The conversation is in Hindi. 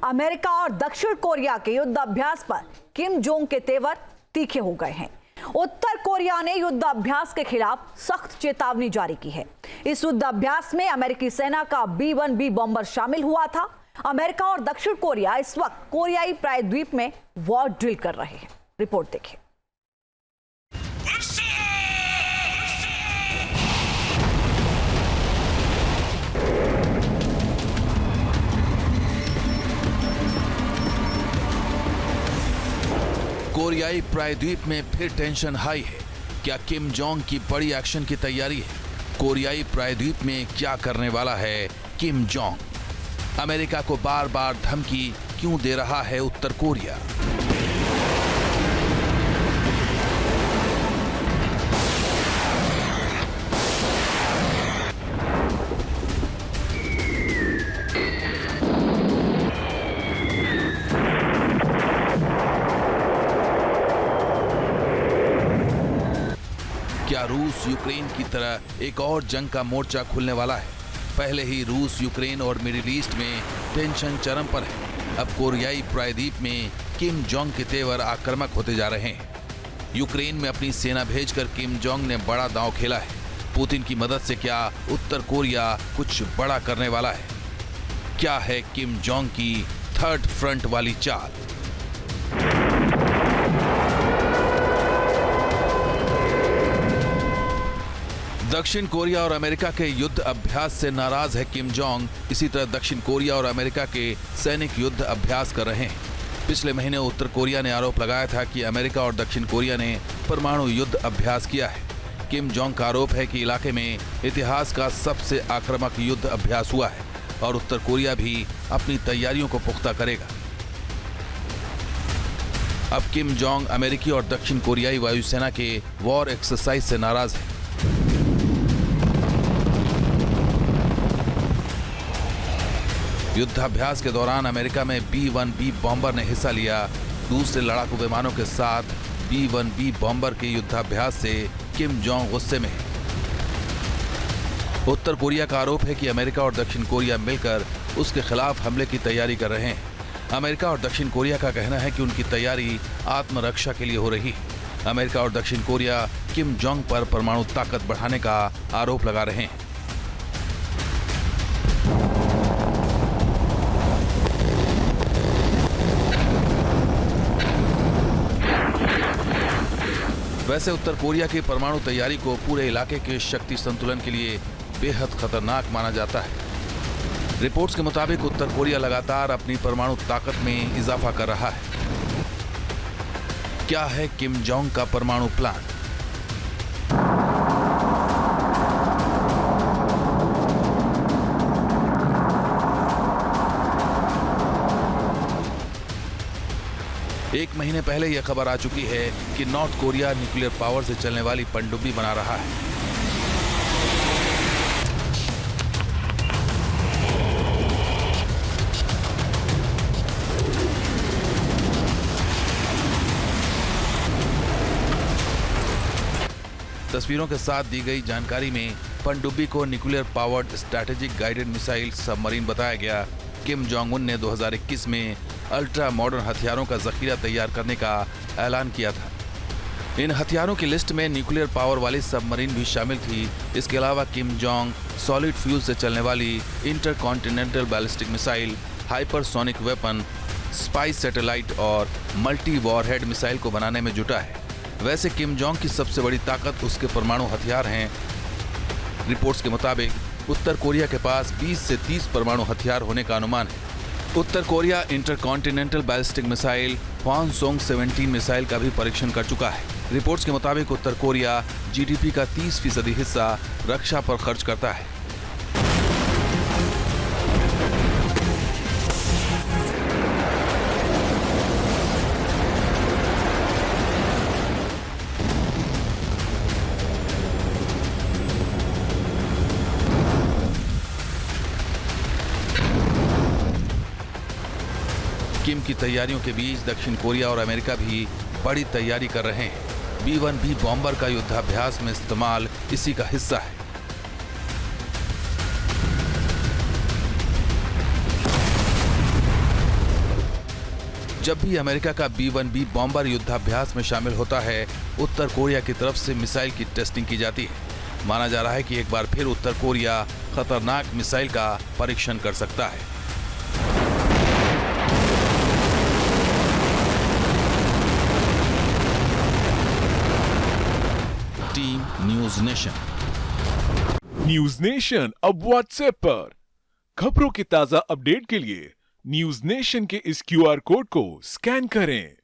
अमेरिका और दक्षिण कोरिया के युद्ध अभ्यास पर किम जोंग के तेवर तीखे हो गए हैं। उत्तर कोरिया ने युद्ध अभ्यास के खिलाफ सख्त चेतावनी जारी की है। इस युद्ध अभ्यास में अमेरिकी सेना का B-1B बॉम्बर शामिल हुआ था। अमेरिका और दक्षिण कोरिया इस वक्त कोरियाई प्रायद्वीप में वॉर ड्रिल कर रहे हैं। रिपोर्ट देखिए। कोरियाई प्रायद्वीप में फिर टेंशन हाई है। क्या किम जोंग की बड़ी एक्शन की तैयारी है? कोरियाई प्रायद्वीप में क्या करने वाला है किम जोंग? अमेरिका को बार बार धमकी क्यों दे रहा है उत्तर कोरिया? क्या रूस यूक्रेन की तरह एक और जंग का मोर्चा खुलने वाला है? पहले ही रूस, यूक्रेन और मिडिल ईस्ट में टेंशन चरम पर है। अब कोरियाई प्रायद्वीप में किम जोंग के तेवर आक्रामक होते जा रहे हैं। यूक्रेन में अपनी सेना भेजकर किम जोंग ने बड़ा दांव खेला है। पुतिन की मदद से क्या उत्तर कोरिया कुछ बड़ा करने वाला है? क्या है किम जोंग की थर्ड फ्रंट वाली चाल? दक्षिण कोरिया और अमेरिका के युद्ध अभ्यास से नाराज है किम जोंग। इसी तरह दक्षिण कोरिया और अमेरिका के सैनिक युद्ध अभ्यास कर रहे हैं। पिछले महीने उत्तर कोरिया ने आरोप लगाया था कि अमेरिका और दक्षिण कोरिया ने परमाणु युद्ध अभ्यास किया है। किम जोंग का आरोप है कि इलाके में इतिहास का सबसे आक्रामक युद्ध अभ्यास हुआ है और उत्तर कोरिया भी अपनी तैयारियों को पुख्ता करेगा। अब किम जोंग अमेरिकी और दक्षिण कोरियाई वायुसेना के वॉर एक्सरसाइज से नाराज है। युद्धाभ्यास के दौरान अमेरिका में B-1B बॉम्बर ने हिस्सा लिया। दूसरे लड़ाकू विमानों के साथ B-1B बॉम्बर के युद्धाभ्यास से किम जोंग गुस्से में है। उत्तर कोरिया का आरोप है कि अमेरिका और दक्षिण कोरिया मिलकर उसके खिलाफ हमले की तैयारी कर रहे हैं। अमेरिका और दक्षिण कोरिया का कहना है कि उनकी तैयारी आत्मरक्षा के लिए हो रही है। अमेरिका और दक्षिण कोरिया किम जोंग पर परमाणु ताकत बढ़ाने का आरोप लगा रहे हैं। वैसे उत्तर कोरिया की परमाणु तैयारी को पूरे इलाके के शक्ति संतुलन के लिए बेहद खतरनाक माना जाता है। रिपोर्ट्स के मुताबिक उत्तर कोरिया लगातार अपनी परमाणु ताकत में इजाफा कर रहा है। क्या है किम जोंग का परमाणु प्लान? एक महीने पहले यह खबर आ चुकी है कि नॉर्थ कोरिया न्यूक्लियर पावर से चलने वाली पनडुब्बी बना रहा है। तस्वीरों के साथ दी गई जानकारी में पनडुब्बी को nuclear powered strategic guided missile submarine बताया गया। किम जोंग उन ने 2021 में अल्ट्रा मॉडर्न हथियारों का जखीरा तैयार करने का ऐलान किया था। इन हथियारों की लिस्ट में न्यूक्लियर पावर वाली सबमरीन भी शामिल थी। इसके अलावा किम जोंग सॉलिड फ्यूल से चलने वाली intercontinental ballistic missile, hypersonic weapon, spice satellite और मल्टी वॉरहेड मिसाइल को बनाने में जुटा है। वैसे किम जोंग की सबसे बड़ी ताकत उसके परमाणु हथियार हैं। रिपोर्ट्स के मुताबिक उत्तर कोरिया के पास 20 से 30 परमाणु हथियार होने का अनुमान है। उत्तर Korea intercontinental ballistic missile Hwasong 17 missile का भी परीक्षण कर चुका है। रिपोर्ट्स के मुताबिक उत्तर कोरिया GDP का 30% हिस्सा रक्षा पर खर्च करता है। किम की तैयारियों के बीच दक्षिण कोरिया और अमेरिका भी बड़ी तैयारी कर रहे हैं। B-1B बॉम्बर का युद्धाभ्यास में इस्तेमाल इसी का हिस्सा है। जब भी अमेरिका का B-1B बॉम्बर युद्धाभ्यास में शामिल होता है, उत्तर कोरिया की तरफ से मिसाइल की टेस्टिंग की जाती है। माना जा रहा है कि एक बार फिर उत्तर कोरिया खतरनाक मिसाइल का परीक्षण कर सकता है। Team news nation. News nation अब व्हाट्सएप पर खबरों की ताजा अपडेट के लिए न्यूज नेशन के इस QR कोड को स्कैन करें।